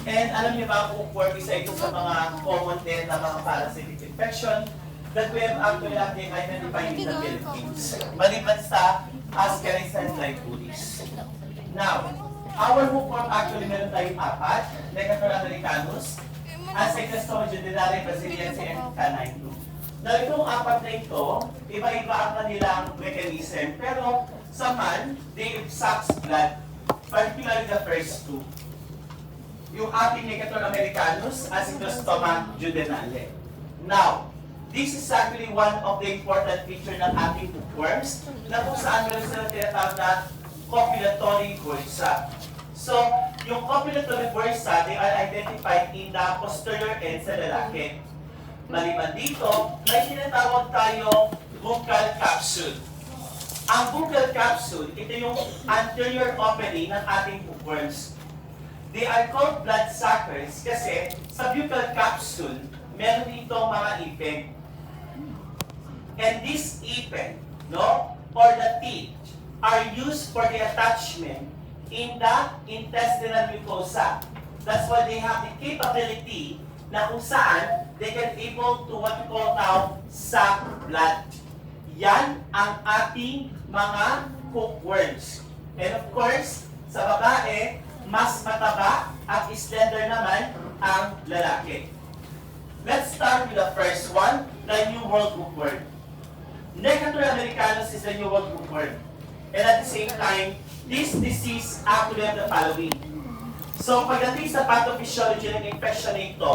And alam niyo ba kung isa ito sa mga common din na mga parasitic infection that we have actually identified in the Philippines. Maliban sa Ascaris and Trichuris. Now, our hookworm actually meron tayong apat, Necator americanus, Asclepias judiciae, Brasiliense, and Canine. Now, itong apat na ito, iba-iba ang kanilang mechanism, pero sa man, they sucks blood, particularly the first two. Yung ating Necator americanus, Asclepias judiciae. Now, this is actually one of the important features ng ating hookworms na kung saan meron sila tinatawag na copulatory bursa. So, yung copulatory bursa, they are identified in the posterior end sa lalaki. Maliban dito, may tinatawag tayong buccal capsule. Ang buccal capsule, ito yung anterior opening ng ating hookworms. They are called blood suckers kasi sa buccal capsule, meron ditong mga ipin. And this ipin, no, or the teeth, are used for the attachment in the intestinal mucosa. That's why they have the capability na kung saan they can able to what we call now suck blood. Yan ang ating mga hookworms. And of course, sa babae, mas mataba at slender naman ang lalaki. Let's start with the first one, the New World hookworm. Necator americanus is the New World hookworm. And at the same time, this disease actually have the following. So, pagdating sa pathophysiology ng infection na ito,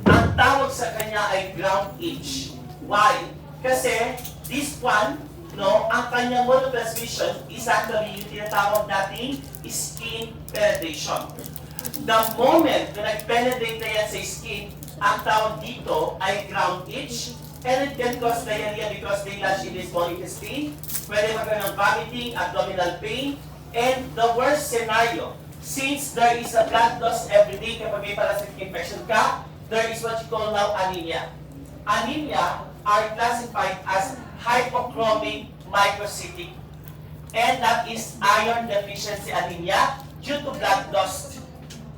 ang tawag sa kanya ay ground itch. Why? Kasi this one, no, ang kanyang mode of transmission is actually yung tinatawag nating skin penetration. The moment na nag-penetrate na yan sa skin, ang tawag dito ay ground itch, and it can cause diarrhea because they lodge in the small intestine. Pwede magkaroon ng vomiting, abdominal pain, and the worst scenario, since there is a blood loss every day kapag may parasitic infection ka, there is what you call now anemia. Anemia are classified as hypochromic microcytic, and that is iron deficiency anemia due to blood loss.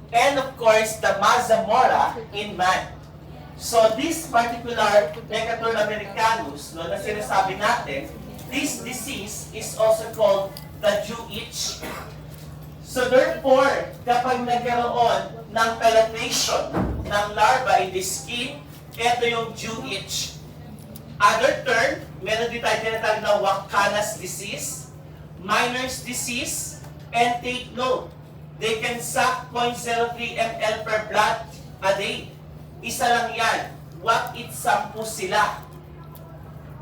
And of course, the Mazamora in man. So this particular Necator americanus, no, na sinasabi natin, this disease is also called the Jew itch. So therefore, kapag nagkaroon ng penetration ng larva in the skin, ito yung Jew itch. Other term, meron din tayo tinatawag na Wakanas disease, Miner's disease, and take note, they can suck 0.03 ml per blood a day. Isa lang yan. What it sampu sila.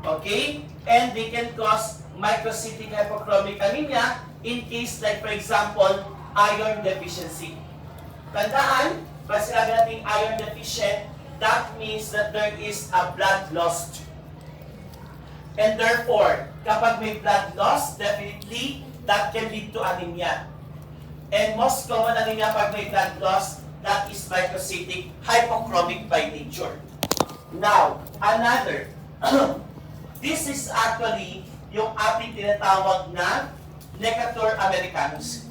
Okay? And they can cause microcytic hypochromic anemia in case like for example, iron deficiency. Tandaan, pag sinabi natin iron deficient, that means that there is a blood loss. And therefore, kapag may blood loss, definitely, that can lead to anemia. And most common anemia pag may blood loss, that is microcytic hypochromic by nature. Now, another. This is actually yung ating tinatawag na Necator americanus.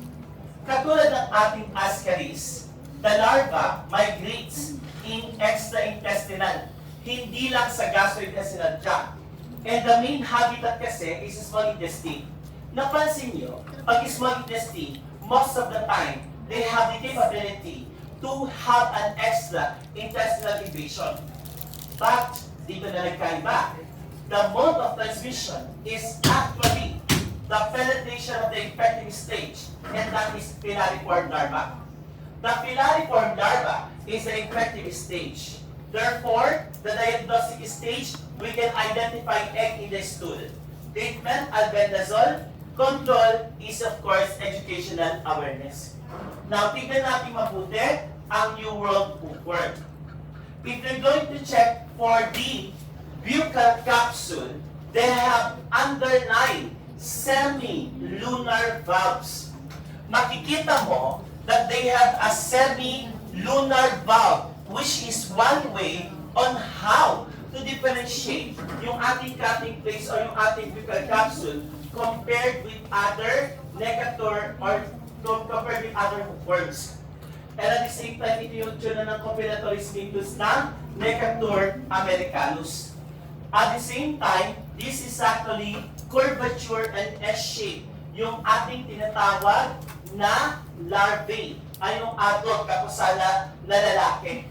Katulad ng ating Ascaris, the larva migrates in extraintestinal, hindi lang sa gastrointestinal tract. And the main habitat kasi is small intestine. Napansin nyo, pag small intestine, most of the time, they have the capability to have an extra intestinal invasion. But, dito na nagkaiba. The mode of transmission is actually the penetration of the infecting stage, and that is pilariform larva. The pilariform larva is the infective stage. Therefore, the diagnostic stage, we can identify egg in the stool. Treatment, albendazole. Control is of course educational awareness. Now, tignan natin mabuti ang New World hookworm. If you're going to check for the buccal capsule, they have underlying semi-lunar valves. Makikita mo that they have a semi-lunar valve, which is one way on how to differentiate yung ating cutting place or yung ating buccal capsule compared with other Necator or compared with other hookworms. And at the same time, ito yung tsura ng copulatory sphinctus ng Necator americanus. At the same time, this is actually curvature and S-shape. Yung ating tinatawag na larvae ay yung adult kapusala na lalaki.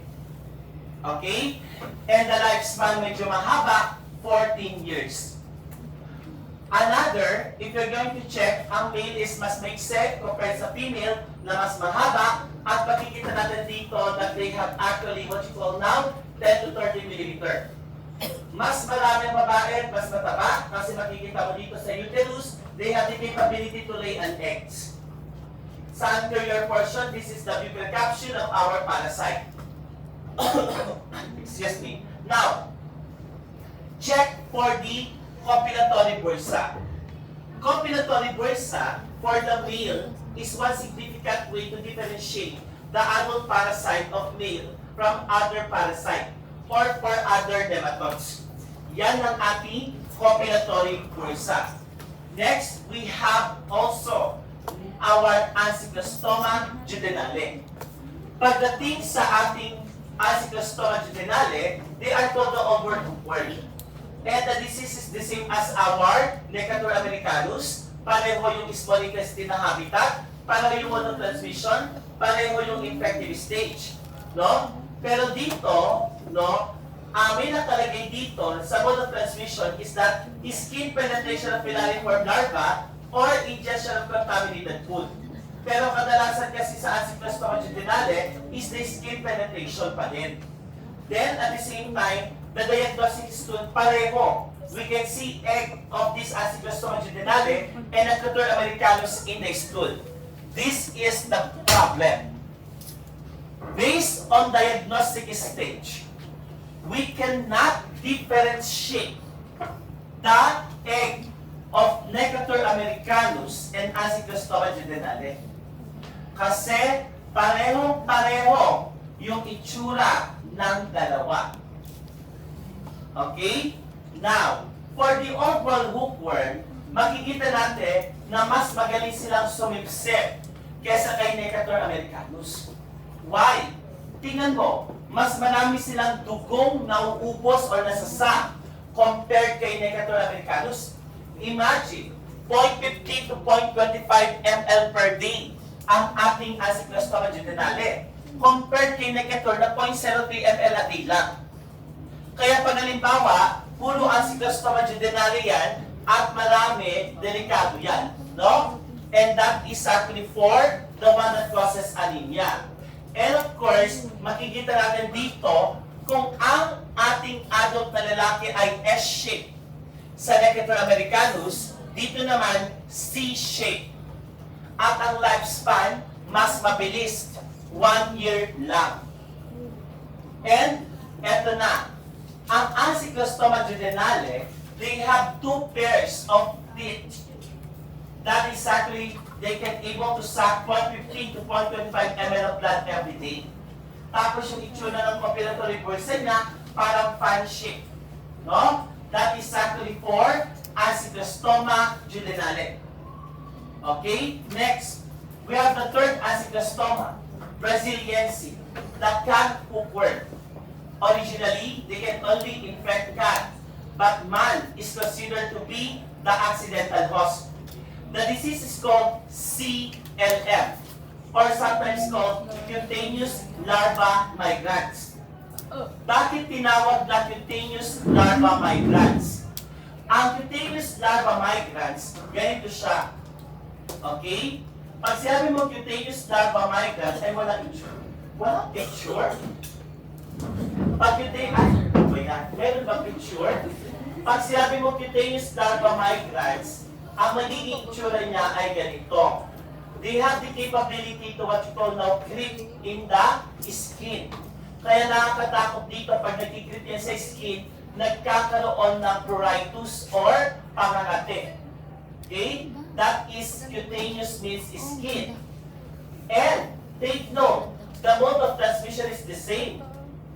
Okay? And the lifespan medyo mahaba, 14 years. Another, if you're going to check, ang male is mas maiksek compared sa female na mas mahaba, at makikita natin dito that they have actually what you call now 10 to 30 millimeter. Mas marami ang babae, mas mataba, kasi makikita mo dito sa uterus, they have the capability to lay an eggs. Sa anterior portion, this is the buccal capsule of our parasite. Excuse me. Now, check for the copulatory bursa. Copulatory bursa for the male is one significant way to differentiate the adult parasite of male from other parasite or for other nematodes. Yan ang ating copulatory bursa. Next, we have also our Ancylostoma jejunale. Pagdating sa ating Ancylostoma jejunale, they are called the overworm. And the disease is the same as our Necator americanus. Pareho yung spolicity na habitat, pareho yung mode of transmission, pareho yung infective stage. No? Pero dito, no, may nakalagay dito sa mode of transmission is that skin penetration of filariform larva or ingestion of contaminated food. Pero kadalasan kasi sa Ancylostoma jejunale is the skin penetration pa din. Then, at the same time, the diagnostic stool pareho. We can see egg of this Ancylostoma jejunale and Necator americanus in the stool. This is the problem. Based on diagnostic stage, we cannot differentiate the egg of Necator americanus and Ancylostoma jejunale. Kasi pareho-pareho yung itsura ng dalawa. Okay? Now, for the orbital hookworm, makikita natin na mas magaling silang sumipsip kesa kay Necator americanus. Why? Tingnan mo, mas marami silang dugong nauubos or nasasa compared kay Necator americanus. Imagine, 0.15 to 0.25 ml per day ang ating Ancylostoma jejunale compared kay Necator na 0.03 ml a day lang. Kaya pag halimbawa, puro Ancylostoma jejunale yan at marami, delikado yan. No? And that is actually for the one that causes anemia. And of course, makikita natin dito kung ang ating adult na lalaki ay S-shape sa Necator americanus, dito naman C-shape. At ang lifespan, mas mabilis, 1 year lang. And, eto na, ang Ancylostoma jejunale, they have 2 pairs of teeth. That is actually, they can able to suck 0.15 to 0.25 ml of blood every day. Tapos yung itsura ng copulatory bursa niya, parang fan shape. No? That is actually for Ancylostoma jejunale. Okay? Next, we have the third Ancylostoma, Braziliense, the cat hookworm. Originally, they can only infect cat, but man is considered to be the accidental host. The disease is called CLM, or sometimes called cutaneous larva migrans. Bakit tinawag na cutaneous larva migrans? Ang cutaneous larva migrans, ganito siya. Okay? Pag sinabi mo cutaneous larva migrans, ay walang picture. Walang picture? Pag meron bang picture? Pag sinabi mo cutaneous larva migrans, ang magiging itsura niya ay ganito. They have the capability to what you call now creep in the skin. Kaya nakakatakot dito pag nagkikrip yan sa skin, nagkakaroon ng pruritus or pangangati. Okay? That is cutaneous means skin. And take note, the mode of transmission is the same.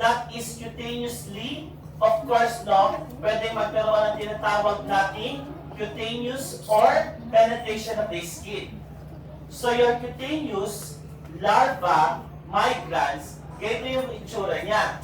That is cutaneously, of course, no, pwede magkaroon ng tinatawag natin cutaneous or penetration of the skin. So your cutaneous larva migrans, ganito yung itsura niya.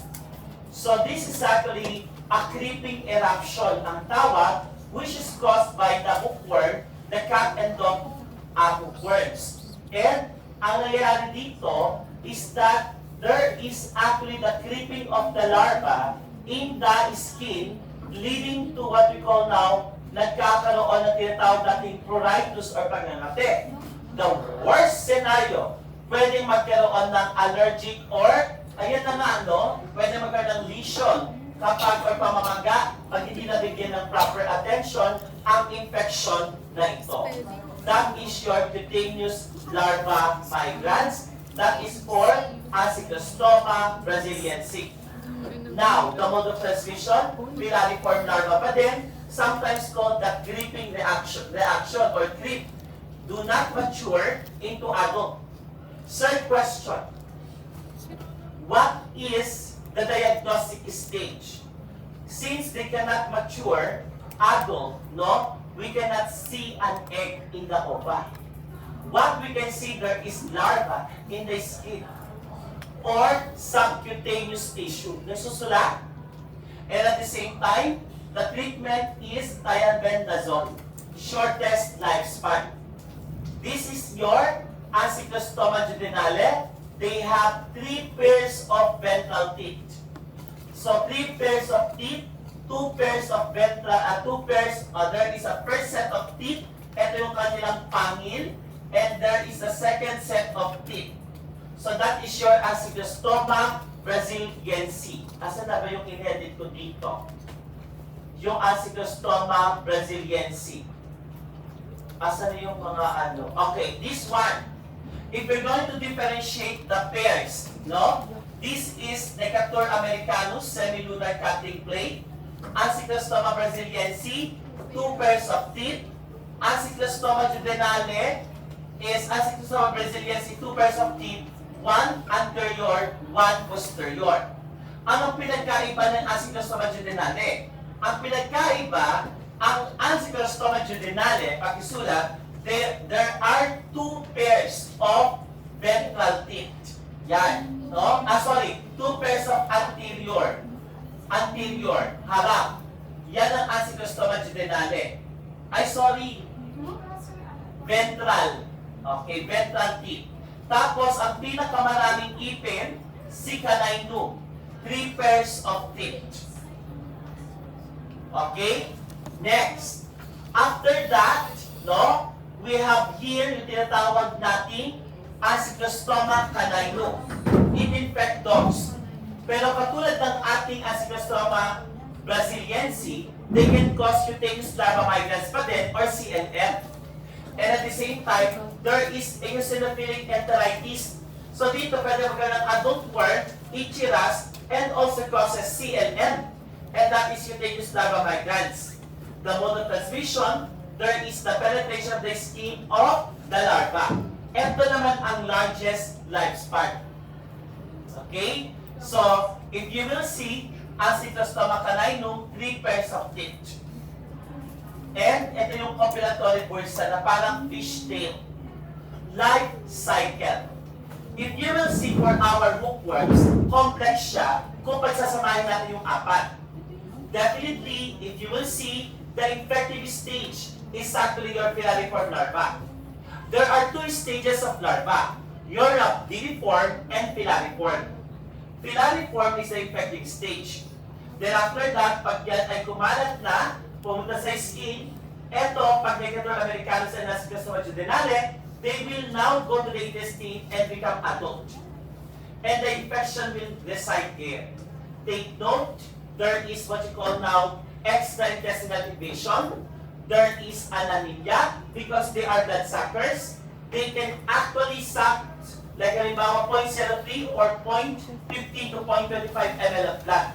So this is actually a creeping eruption ang tawag, which is caused by the hookworm, the cat and dog hookworms. And ang nangyayari dito is that there is actually the creeping of the larva in the skin, leading to what we call now, nagkakaroon ng tinatawag nating pruritus or pagngangati. The worst scenario, pwedeng magkaroon ng allergic or, ayan na nga, no? Pwede magkaroon ng lesion kapag or pamamaga, pag hindi nabigyan ng proper attention, ang infection na ito. That is your cutaneous larva migrans. That is for Acinetostoma brasiliensis. Now, the mode of transmission, filariform larva pa din, sometimes called the creeping reaction or creep, do not mature into adult. Third question, what is the diagnostic stage? Since they cannot mature adult, no, we cannot see an egg in the ova. What we can see there is larva in the skin or subcutaneous tissue. Nasusulat? And at the same time, the treatment is thiabendazole, shortest lifespan. This is your Acinetostoma duodenale. They have 3 pairs of ventral teeth. So 3 pairs of teeth, 2 pairs of ventral, 2 pairs, there is a first set of teeth. Ito yung kanilang pangil. And there is a second set of teeth. So that is your Acinetostoma brasiliensis. Asan na ba yung in-edit ko dito? Yung Acinetostoma brasiliensis. Asan na yung mga ano? Okay, this one. If we're going to differentiate the pairs, no? This is Necator americanus, semilunar cutting plate. Acinetostoma brasiliensis, 2 pairs of teeth. Acinetostoma duodenale is Acinetostoma brasiliensis, 2 pairs of teeth, 1 anterior, 1 posterior. Anong pinagkaiba ng Acinetostoma duodenale? Ang pinagkaiba, ang Acinetostoma duodenale, pakisulat, there are 2 pairs of ventral teeth. Yan. No? 2 pairs of anterior. Anterior, harap. Yan ang Acinetostoma duodenale. Ventral. Okay, ventral teeth. Tapos, ang pinakamaraming ipin, si canine, 3 pairs of teeth. Okay? Next. After that, no, we have here yung tinatawag nating Acinetostoma canine. It infect dogs. Pero katulad ng ating Acinetostoma brasiliensis, they can cause cutaneous larva migrans pa din or CLM. And at the same time, there is eosinophilic enteritis. So dito pwede magkaroon ng adult worm, itchy rash, and also causes CLM. And that is cutaneous larva migrans. The mode of transmission, there is the penetration of the skin of the larva. Ito naman ang largest lifespan. Okay? So, if you will see, Acinetostoma caninum, 3 pairs of teeth. And ito yung copulatory bursa na parang fishtail. Life cycle. If you will see for our hookworms, complex siya kung pagsasamahin natin yung 4. Definitely, if you will see, the infective stage is actually your filariform larva. There are 2 stages of larva, your rhabdilliform and filariform. Filariform is the infective stage. Then after that, pag yan ay kumalat na, pumunta sa skin, eto, pag Necator americanus and Acinetostoma duodenale, they will now go to the intestine and become adult. And the infection will reside here. Take note, there is what you call now extraintestinal invasion. There is an anemia because they are blood suckers. They can actually suck, like halimbawa 0.03 or 0.15 to 0.25 ml of blood.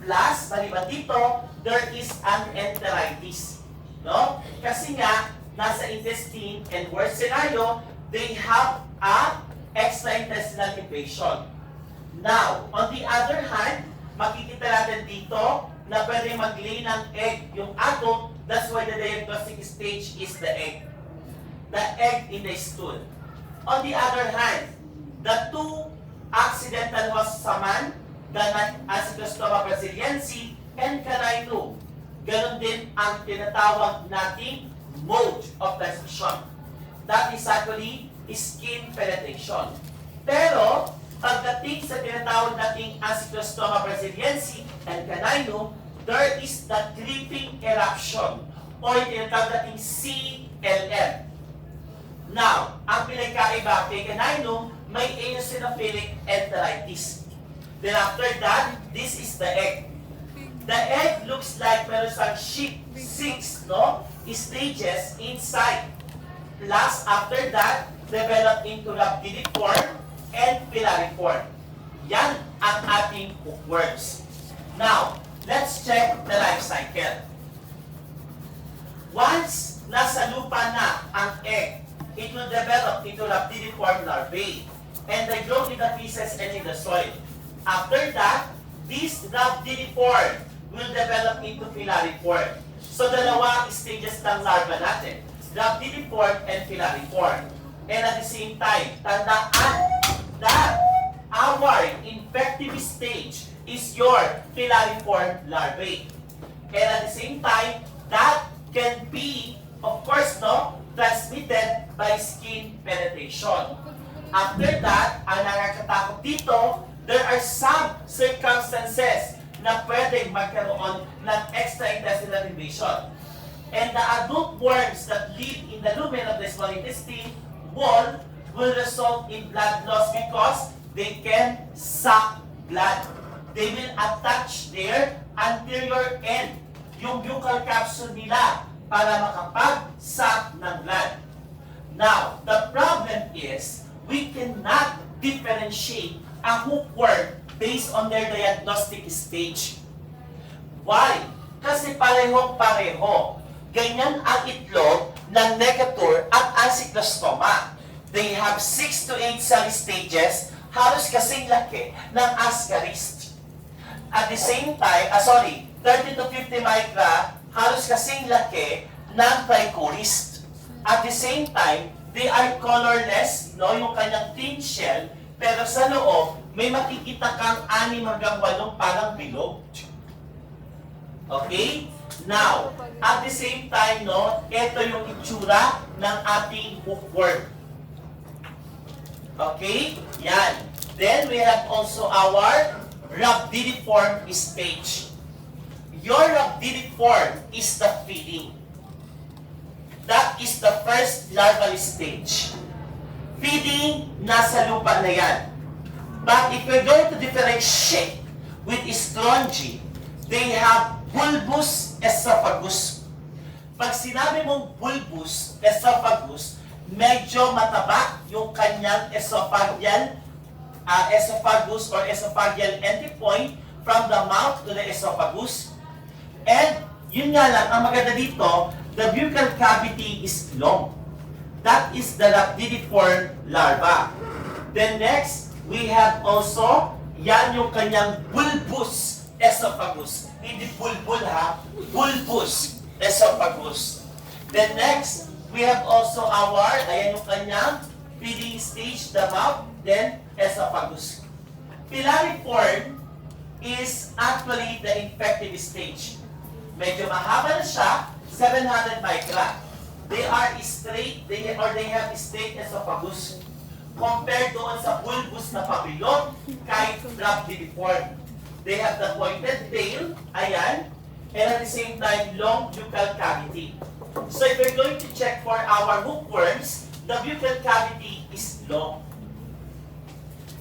Plus, maliban dito, there is an enteritis. No? Kasi nga, nasa intestine and worst scenario, they have a extraintestinal invasion. Now, on the other hand, makikita natin dito na pwede mag-lay ng egg yung adult. That's why the diagnostic stage is the egg. The egg in the stool. On the other hand, the 2 accidental host sa man, ganon Acinetostoma brasiliensis, and canine. Ganon din ang tinatawag nating mode of transmission. That is actually skin penetration. Pero, pagdating sa tinatawag nating Acinetostoma brasiliensis and canine, there is the creeping eruption o tinatawag nating CLM. Now, ang pinagkaiba kay canine, may eosinophilic enteritis. Then after that, this is the egg. The egg looks like meron siyang 6 stages inside. Plus, after that, develop into rhabdidiform and filariform. Yan ang ating hookworms. Now, let's check the life cycle. Once nasa lupa na ang egg, it will develop into rhabdidiform larvae and they grow in the feces and in the soil. After that, this rhabdidiform will develop into filariform. So, dalawang stages ng larva natin. Rhabdidiform and filariform. And at the same time, tandaan that our infective stage is your filariform larvae. And at the same time, that can be, of course, transmitted by skin penetration. After that, ang nakakatakot dito, there are some circumstances na pwedeng magkaroon ng extraintestinal invasion. And the adult worms that live in the lumen of the small intestine wall will result in blood loss because they can suck blood. They will attach their anterior end, yung buccal capsule nila, para makapag-suck ng blood. Now, the problem is, we cannot differentiate a hookworm based on their diagnostic stage. Why? Kasi pareho-pareho. Ganyan ang itlog ng Necator at Acinetostoma. They have 6 to 8 cell stages, halos kasing laki ng Ascaris. At the same time, 30 to 50 micra, halos kasing laki ng Trichoris. At the same time, they are colorless, yung kanyang thin shell, pero sa loob, may makikita kang 6 hanggang 8 parang bilog. Okay? Now, at the same time, ito yung itsura ng ating hookworm. Okay? Yan. Then, we have also our rhabdidiform stage. Your rhabdidiform is the feeding. That is the first larval stage. Feeding, nasa lupa na yan. But if we're going to differentiate with strongy, they have bulbous esophagus. Pag sinabi mong bulbous esophagus, medyo mataba yung kanyang esophagus or esophageal endpoint from the mouth to the esophagus. And yun nga lang, ang maganda dito, the buccal cavity is long. That is the rhabdidiform larva. Then next, we have also, yan yung kanyang bulbous esophagus. Hindi bulbul ha, bulbous esophagus. Then next, we have also our, ayan yung kanyang feeding stage, the mouth, then esophagus. Filariform is actually the infective stage. Medyo mahaba na siya, 700 micra. They are straight, they have straight esophagus. Compared doon sa bulbous na papillon, kahit rhabdidiform. They have the pointed tail, ayan, and at the same time, long buccal cavity. So if we're going to check for our hookworms, the buccal cavity is long.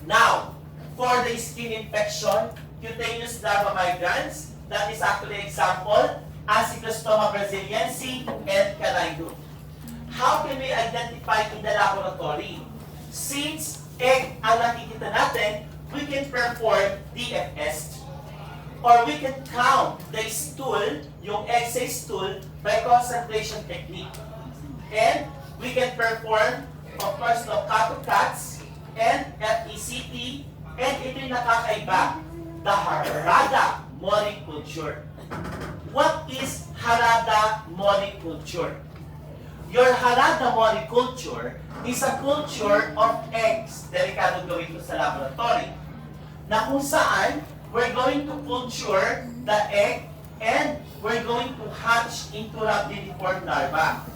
Now, for the skin infection, cutaneous larva migrans, that is actually example, Acinetostoma brasiliensis and canine. How can we identify in the laboratory? Since egg ang nakikita natin, we can perform DFS. Or we can count the stool, yung egg sa stool, by concentration technique. And we can perform, of course, Kato-Katz and FECT, and ito yung nakakaiba, the Harada Mori culture. What is Harada Mori culture? Your Harada Mori culture is a culture of eggs. Delikado gawin ito sa laboratory. Na kung saan, we're going to culture the egg and we're going to hatch into rhabdiniform larva.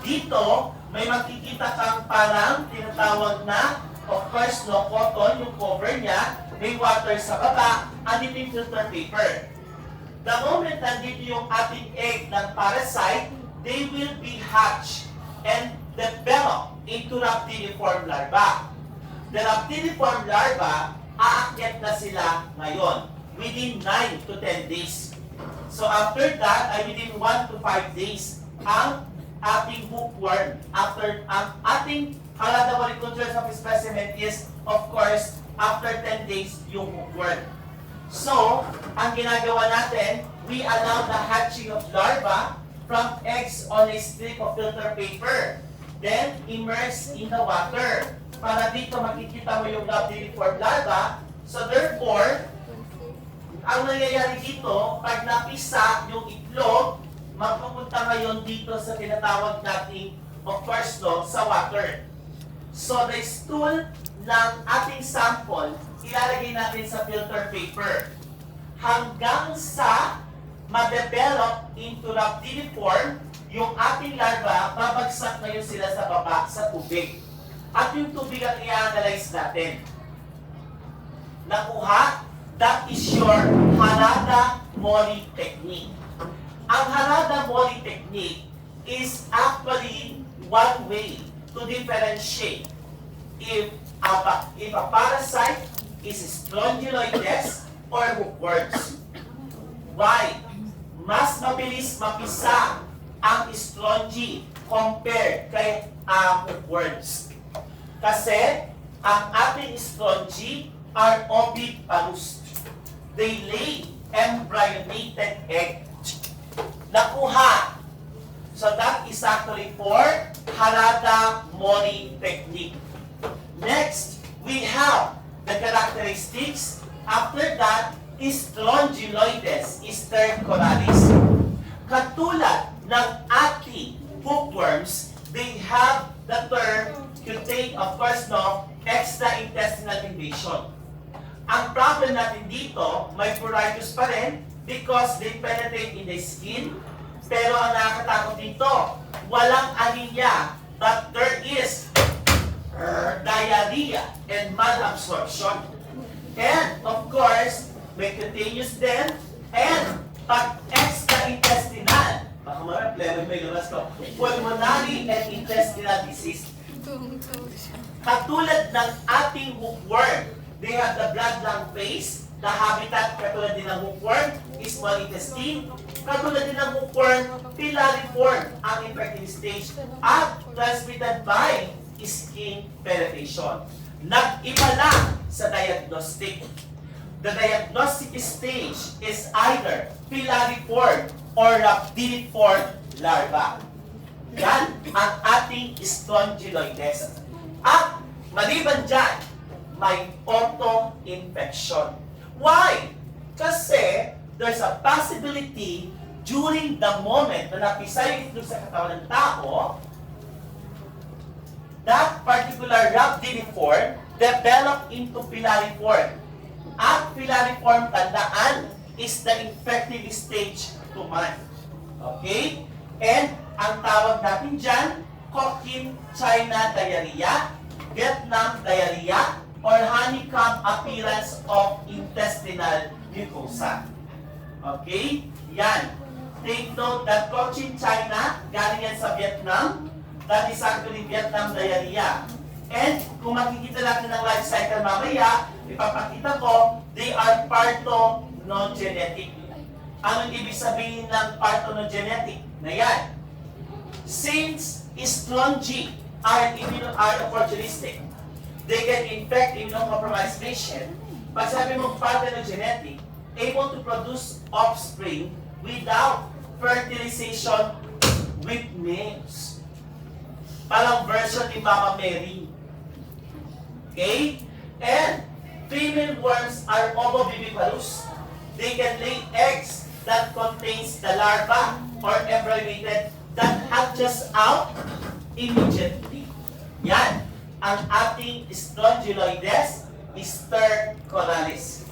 Dito, may makikita kang parang tinatawag na, of course, no, cotton, yung cover niya, may water sa baba, and ito yung filter paper. The moment nandito yung ating egg ng parasite, they will be hatched and develop into rhabdiniform larva. The rhabdiniform larva, aakyat na sila ngayon, within 9 to 10 days. So after that, ay within 1 to 5 days, ang ating hookworm, after ang ating Harada Mori culture of specimen is, of course, after 10 days, yung hookworm. So, ang ginagawa natin, we allow the hatching of larva from eggs on a strip of filter paper. Then, immerse in the water. Para dito makikita mo yung rhabdiniform larva. So, therefore, ang nangyayari dito, pag napisa yung itlog, magpupunta ngayon dito sa tinatawag nating, of course, no, sa water. So, the stool ng ating sample, ilalagay natin sa filter paper. Hanggang sa ma-develop into rhabdiniform, yung ating larva, babagsak ngayon sila sa baba, sa tubig. At yung tubig ang i-analyze natin. Nakuha, that is your Harada Mori technique. Ang Harada Mori technique is actually one way to differentiate if a parasite is strongyloides or hookworms. Why? Mas mabilis mapisa ang strongy compared kay hookworms. Kasi ang ating strongy are oviparous. They lay embryonated egg. Nakuha. So that is actually for Harada Mori technique. Next, we have the characteristics. After that, is strongyloides, is stercoralis. Katulad ng ating hookworms, they have the term contain, of course, no, extraintestinal invasion. Ang problem natin dito, may pruritus pa rin because they penetrate in the skin. Pero ang nakakatakot dito, walang anemia, but there is diarrhea and malabsorption. And, of course, may cutaneous din, and pag extraintestinal, baka marami, may labas ko, pulmonary and intestinal disease. Katulad ng ating hookworm, they have the blood-lung phase, the habitat katulad din ng hookworm, is small intestine, katulad din ng hookworm, pilariform ang infective stage, at transmitted by skin penetration. Nag-iba lang sa diagnostic. The diagnostic stage is either pilariform or rhabdiniform larva. Yan ang ating strongyloides. At maliban dyan, may auto-infection. Why? Kasi there's a possibility during the moment na napisa yung itlog sa katawan ng tao, that particular rhabdiniform develop into pilariform. At pilariform, tandaan, is the infective stage 2 months. Okay? And ang tawag natin dyan, Cochin China diarrhea, Vietnam diarrhea, or honeycomb appearance of intestinal mucosa. Okay? Yan. Take note that Cochin China, galing yan sa Vietnam, that is actually Vietnam diarrhea. And kung makikita natin ang life cycle mamaya, ipapakita ko, they are parthenogenetic. Anong ibig sabihin ng parthenogenetic? Na yan. Since strongy are opportunistic, they can infect immunocompromised patient. Pag sabi mo parthenogenetic, able to produce offspring without fertilization with males. Parang version ni Mama Mary. Okay? And female worms are ovoviviparous. They can lay eggs that contains the larva or embryonated that hatches out immediately. Yan. Ang ating strongyloides stercoralis.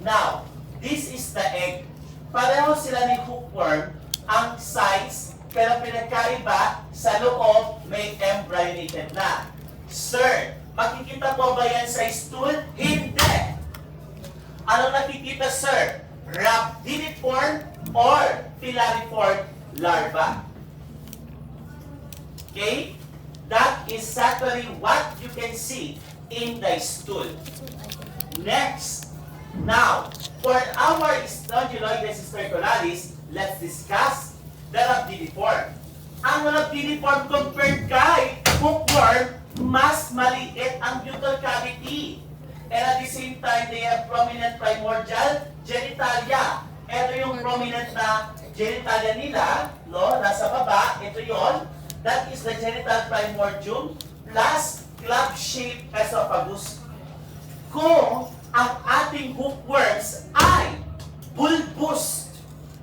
Now, this is the egg. Pareho sila ni hookworm, ang size, pero pinagkaiba sa loob may embryonated na. Sir, makikita po ba yan sa stool? Hindi! Ano nakikita, sir? Rhabdiniform or filariform larva. Okay? That is exactly what you can see in the stool. Next. Now, for our strongyloides stercoralis, let's discuss the rhabdiniform. Ang rhabdiniform compared kay hookworm, mas maliit ang buccal cavity. And at the same time, they have prominent primordial genitalia. Ito yung prominent na genitalia nila, no? Nasa baba, ito yon. That is the genital primordium plus club-shaped esophagus. Kung ang ating hookworms ay bulbous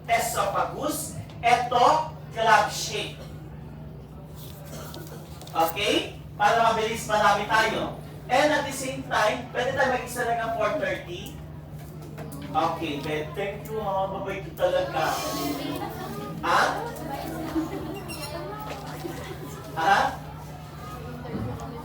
esophagus, ito club-shaped. Okay? Para mabilis marami tayo. And at the same time, pwede tayo mag-isa lang ang 4:30. Okay, thank you mga babay ko talaga. Ha? Ha?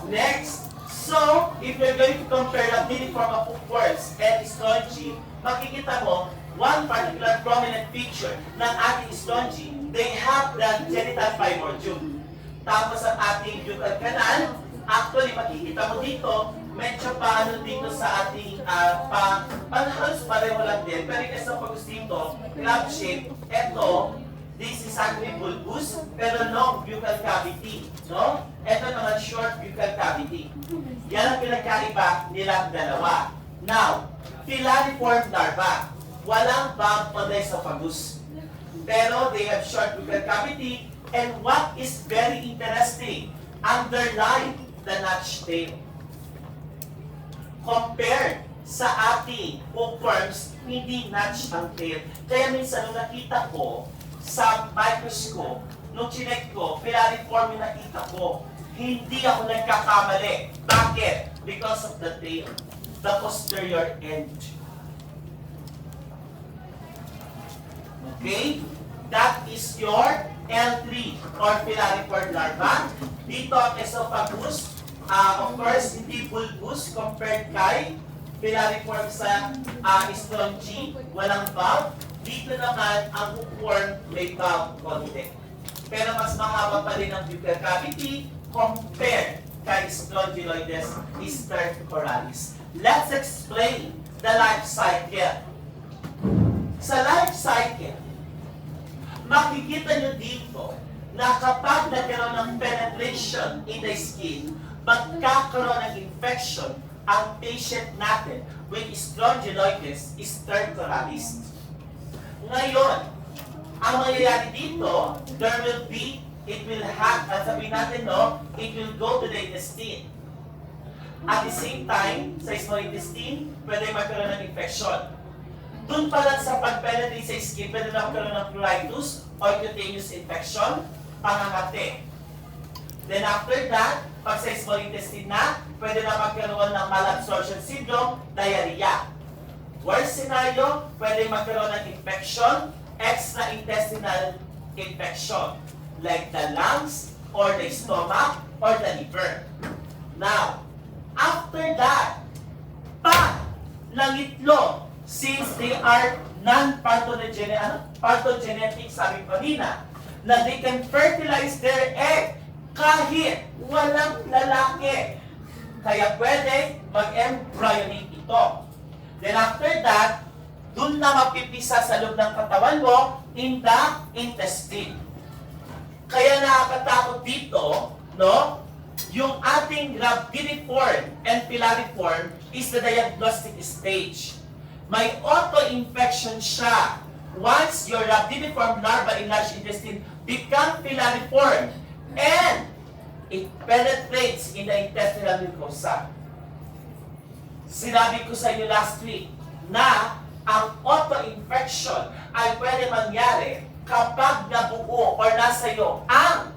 Next. So, if you're going to compare the rhabdiniform of hookworms and strongy, makikita mo, one particular prominent feature ng ating strongy, they have the genital primordium. Tapos ang ating buccal canal, actually makikita mo dito, medyo paano dito sa ating halos pareho lang din, pero yung esophagus dito, club shape, eto, this is actually bulbous, pero long buccal cavity, no? Ito naman short buccal cavity. Yan ang pinagkaiba nilang dalawa. Now, filariform larva, walang bulb on the esophagus, pero they have short buccal cavity. And what is very interesting, underline the notch tail. Compared sa ating hookworms, hindi notch ang tail. Kaya minsan nung nakita ko sa microscope, nung chinek ko, filariform yung nakita ko, hindi ako nagkakamali. Bakit? Because of the tail, the posterior end. Okay? That is your L3 or filariform larva. Dito ang esophagus, of course, hindi bulbous compared kay filariform sa strongy, walang bulb. Dito naman, ang hookworm may bulb konti. Pero mas mahaba pa rin ang buccal cavity compared kay strongyloides stercoralis. Let's explain the life cycle. Sa life cycle, makikita nyo dito na kapag nagkaroon ng penetration in the skin, magkakaroon ng infection ang patient natin with strongyloides stercoralis. Ngayon, ang mangyayari dito, there will be, it will have, sabihin natin, no, it will go to the intestine. At the same time, sa small intestine, pwede magkaroon ng infection. Doon pa lang sa pag-penetrate sa skin, pwede na magkaroon ng pruritus or cutaneous infection, pangangati. Then after that, pag sa small intestine na, pwede na magkaroon ng malabsorption syndrome, diarrhea. Worst scenario, pwede magkaroon ng infection, extra-intestinal infection, like the lungs, or the stomach, or the liver. Now, after that, pag nangitlog, since they are non-parthenogenetic, sabi ko kanina, na they can fertilize their egg kahit walang lalaki. Kaya pwede mag-embryonate ito. Then after that, dun na mapipisa sa loob ng katawan mo in the intestine. Kaya nakakatakot dito, no? Yung ating rhabdiniform and filariform is the diagnostic stage. May auto-infection siya. Once your rhabdiniform larva in large intestine become filariform and it penetrates in the intestinal mucosa. Sinabi ko sa inyo last week na ang auto-infection ay pwede mangyari kapag nabuo or nasa iyo ang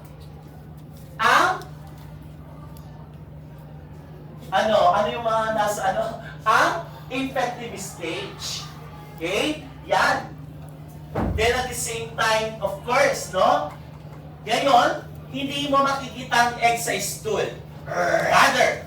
ano yung mga nasa ang infective stage. Okay? Yan. Then at the same time, of course, no? Ngayon, hindi mo makikita ang egg sa stool. Rather,